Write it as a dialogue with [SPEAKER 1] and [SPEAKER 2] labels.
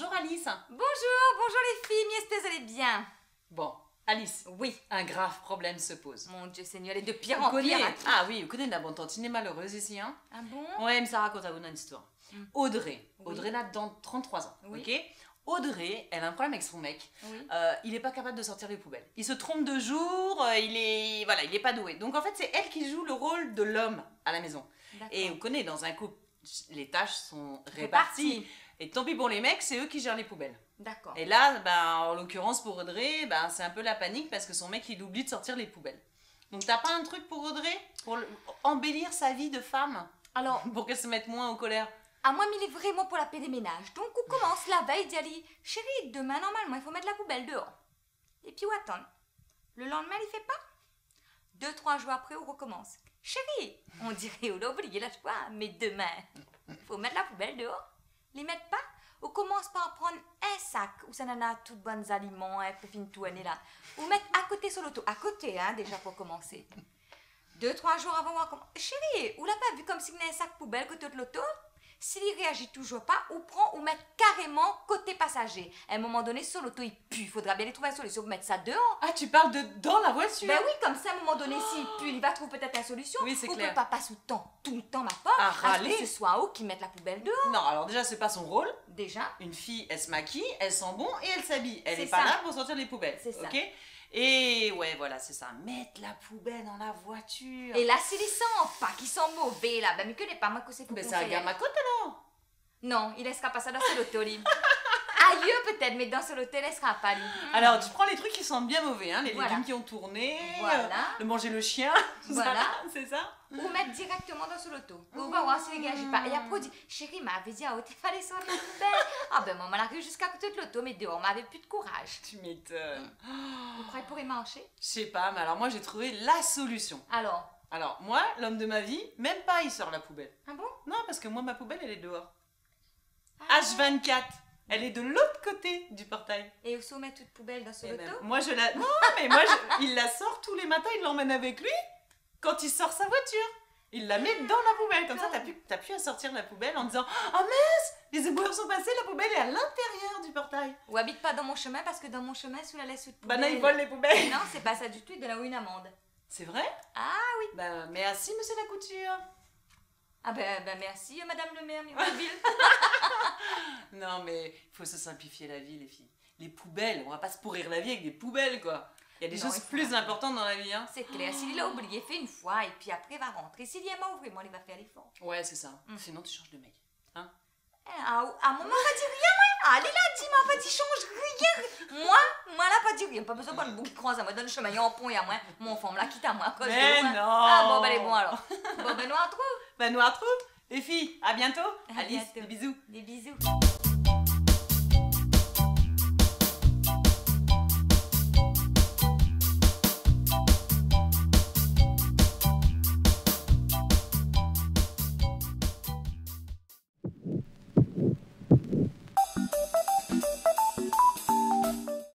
[SPEAKER 1] Bonjour Alice.
[SPEAKER 2] Bonjour les filles, j'espère que vous allez bien.
[SPEAKER 1] Bon, Alice.
[SPEAKER 2] Oui.
[SPEAKER 1] Un grave problème se pose.
[SPEAKER 2] Mon Dieu Seigneur, elle est de pire en pire.
[SPEAKER 1] Ah oui, vous connaissez la bonne tantinée malheureuse ici, hein?
[SPEAKER 2] Ah bon?
[SPEAKER 1] Ouais, mais ça raconte à vous une histoire. Audrey.
[SPEAKER 2] Oui.
[SPEAKER 1] Audrey là, dans 33 ans,
[SPEAKER 2] Oui.
[SPEAKER 1] ok? Audrey, elle a un problème avec son mec.
[SPEAKER 2] Oui.
[SPEAKER 1] Il est pas capable de sortir les poubelles. Il se trompe de jour, il est pas doué. Donc en fait, c'est elle qui joue le rôle de l'homme à la maison. Et vous connaissez, dans un couple, les tâches sont réparties. Et tant pis pour les mecs, c'est eux qui gèrent les poubelles.
[SPEAKER 2] D'accord.
[SPEAKER 1] Et là, en l'occurrence pour Audrey, c'est un peu la panique parce que son mec, il oublie de sortir les poubelles. Donc t'as pas un truc pour Audrey? Pour embellir sa vie de femme?
[SPEAKER 2] Alors,
[SPEAKER 1] pour qu'elle se mette moins en colère?
[SPEAKER 2] à moi, il est vraiment pour la paix des ménages. Donc, on commence la veille d'y aller. Chérie, demain, normalement, il faut mettre la poubelle dehors. Et puis, on attend. Le lendemain, il fait pas. 2-3 jours après, on recommence. Chérie, on dirait, on a oublié la fois, mais demain, il faut mettre la poubelle dehors. Les mettre pas. On commence par prendre un sac où ça en a tout de bons aliments, un peu fin tout année là. Ou mettre à côté sur l'auto. À côté, hein, déjà pour commencer. 2-3 jours avant, on commence. Chérie, on l'a pas vu comme s'il y avait un sac poubelle côté de l'auto? S'il y réagit toujours pas, on prend ou met carrément côté passager. À un moment donné, sur l'auto, il pue. Il faudra bien les trouver une solution pour mettre ça dehors.
[SPEAKER 1] Ah, tu parles de dans la voiture?
[SPEAKER 2] Ben oui, comme ça, à un moment donné, s'il pue, il va trouver peut-être une solution.
[SPEAKER 1] Oui, c'est
[SPEAKER 2] on
[SPEAKER 1] clair.
[SPEAKER 2] peut pas passer tout le temps, ma pauvre,
[SPEAKER 1] À
[SPEAKER 2] à ce
[SPEAKER 1] râler.
[SPEAKER 2] que ce soit eux qui mettent la poubelle dehors.
[SPEAKER 1] Non, alors déjà, c'est pas son rôle.
[SPEAKER 2] Déjà.
[SPEAKER 1] Une fille, elle se maquille, elle sent bon et elle s'habille. Elle
[SPEAKER 2] C'est
[SPEAKER 1] est pas
[SPEAKER 2] ça.
[SPEAKER 1] là pour sortir les poubelles.
[SPEAKER 2] C'est ça.
[SPEAKER 1] Ok? Et ouais, voilà, c'est ça. Mettre la poubelle dans la voiture.
[SPEAKER 2] Et là, s'ils sent pas, qu'ils sont mauvais, là, ben, mais que n'est pas moi que c'est pour
[SPEAKER 1] Mais c'est un
[SPEAKER 2] conseiller.
[SPEAKER 1] gamme à côté, alors.
[SPEAKER 2] Non, il laissera pas ça dans son auto, lui. Ailleurs peut-être, mais dans son auto, il laissera pas, lui.
[SPEAKER 1] Alors, tu prends les trucs qui sentent bien mauvais, hein, les
[SPEAKER 2] Voilà.
[SPEAKER 1] légumes qui ont tourné,
[SPEAKER 2] Voilà.
[SPEAKER 1] le manger le chien,
[SPEAKER 2] Voilà.
[SPEAKER 1] c'est ça?
[SPEAKER 2] Ou mettre directement dans son auto. On va voir si les gars agissent pas. Et après, on dit, chérie, m'avait dit, il fallait sortir la poubelle. Ah ben, maman, elle arrive jusqu'à côté de l'auto, mais dehors, on m'avait plus de courage.
[SPEAKER 1] Tu m'étonnes.
[SPEAKER 2] Vous croyez pour y marcher?
[SPEAKER 1] Je sais pas, mais alors moi j'ai trouvé la solution. Alors, moi, l'homme de ma vie, même pas il sort la poubelle.
[SPEAKER 2] Ah bon?
[SPEAKER 1] Non, parce que moi, ma poubelle, elle est dehors.
[SPEAKER 2] Ah.
[SPEAKER 1] H24, elle est de l'autre côté du portail.
[SPEAKER 2] Et où on met toute poubelle dans son
[SPEAKER 1] Et
[SPEAKER 2] auto?
[SPEAKER 1] ben, moi, je la... Non, mais moi, il la sort tous les matins, il l'emmène avec lui quand il sort sa voiture. Il la met dans la poubelle. Comme ça, t'as plus à sortir la poubelle en disant « Oh mince, les éboueurs sont passés, la poubelle est à l'intérieur du portail. »
[SPEAKER 2] Ou habite pas dans mon chemin, parce que dans mon chemin, sous la laisse toute
[SPEAKER 1] Bah
[SPEAKER 2] poubelle.
[SPEAKER 1] non, ils volent les poubelles.
[SPEAKER 2] Non, c'est pas ça du tout, il donne une amende.
[SPEAKER 1] C'est vrai?
[SPEAKER 2] Ah oui.
[SPEAKER 1] Bah merci, monsieur la couture.
[SPEAKER 2] Ah ben merci, madame le maire, Mille.
[SPEAKER 1] Non, mais il faut se simplifier la vie, les filles. Les poubelles, on va pas se pourrir la vie avec des poubelles, quoi. Il y a des
[SPEAKER 2] Non,
[SPEAKER 1] choses
[SPEAKER 2] il faut
[SPEAKER 1] plus
[SPEAKER 2] pas.
[SPEAKER 1] importantes dans la vie, hein.
[SPEAKER 2] C'est clair, s'il l'a oublié, fait une fois, et puis après, il va rentrer. S'il y a pas vraiment, il va faire l'effort.
[SPEAKER 1] Ouais, c'est ça. Sinon, tu changes de mec. Hein?
[SPEAKER 2] Ah, maman va dire rien, moi. Allez là, dis-moi, en fait, il change rien. Moi, là, pas dire rien. Pas besoin de bouc qui croise à moi, dans le chemin, il y a un pont, il y a moi. Mon femme, là, quitte à moi, à cause
[SPEAKER 1] Mais
[SPEAKER 2] de moi.
[SPEAKER 1] non.
[SPEAKER 2] Ah bon, ben, elle est bon alors. Bon, ben, nous, on retrouve.
[SPEAKER 1] Bah, nous, on retrouve. Les filles, à bientôt.
[SPEAKER 2] À
[SPEAKER 1] Alice,
[SPEAKER 2] bientôt.
[SPEAKER 1] des bisous.
[SPEAKER 2] Des bisous.